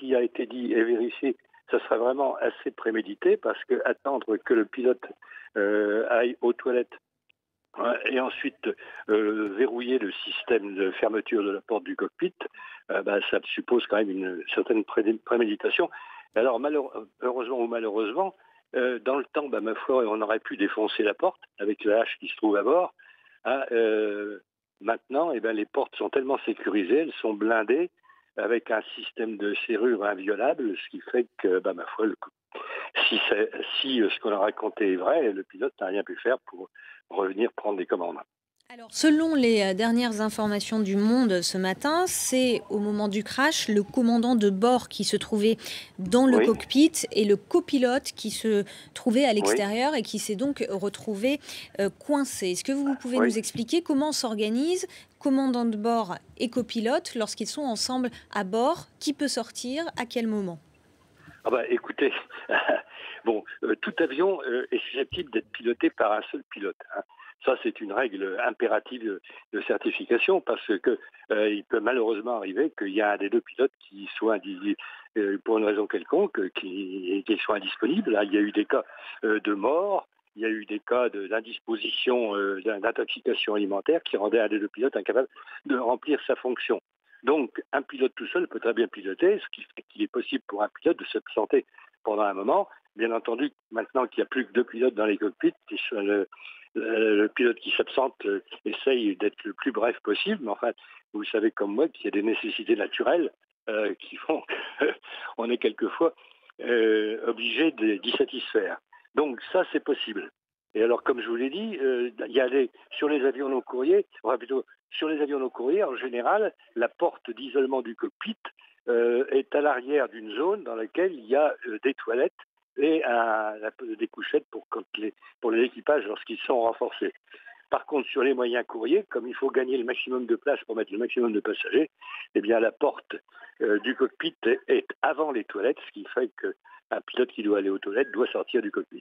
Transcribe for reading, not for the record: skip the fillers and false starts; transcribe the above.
qui a été dit est vérifié, ça serait vraiment assez prémédité parce que attendre que le pilote aille aux toilettes et ensuite verrouiller le système de fermeture de la porte du cockpit, ça suppose quand même une certaine préméditation. Alors heureusement ou malheureusement, dans le temps, ma foi, on aurait pu défoncer la porte avec la hache qui se trouve à bord. Hein, maintenant, les portes sont tellement sécurisées, elles sont blindées avec un système de serrure inviolable, ce qui fait que, ma foi, si ce qu'on a raconté est vrai, le pilote n'a rien pu faire pour revenir prendre les commandes. Alors, selon les dernières informations du Monde ce matin, c'est au moment du crash le commandant de bord qui se trouvait dans le Oui, cockpit et le copilote qui se trouvait à oui, l'extérieur et qui s'est donc retrouvé coincé. Est-ce que vous pouvez oui. nous expliquer comment s'organise commandant de bord et copilote lorsqu'ils sont ensemble à bord? Qui peut sortir? À quel moment? Écoutez, bon, tout avion est susceptible d'être piloté par un seul pilote. Hein. Ça, c'est une règle impérative de certification parce que il peut malheureusement arriver qu'il y a un des deux pilotes qui soit pour une raison quelconque, qu'il soit indisponible. Là, il y a eu des cas de mort, il y a eu des cas d'indisposition, d'intoxication alimentaire qui rendaient un des deux pilotes incapable de remplir sa fonction. Donc, un pilote tout seul peut très bien piloter, ce qui fait qu'il est possible pour un pilote de s'absenter pendant un moment. Bien entendu, maintenant qu'il n'y a plus que deux pilotes dans les cockpits, le pilote qui s'absente essaye d'être le plus bref possible. Mais enfin, vous savez comme moi qu'il y a des nécessités naturelles qui font qu'on est quelquefois obligé d'y satisfaire. Donc ça, c'est possible. Et alors, comme je vous l'ai dit, il y a sur les avions non courriers, enfin plutôt sur les avions non courriers, en général, la porte d'isolement du cockpit est à l'arrière d'une zone dans laquelle il y a des toilettes et des couchettes pour les équipages lorsqu'ils sont renforcés. Par contre, sur les moyens courriers, comme il faut gagner le maximum de place pour mettre le maximum de passagers, la porte du cockpit est avant les toilettes, ce qui fait qu'un pilote qui doit aller aux toilettes doit sortir du cockpit.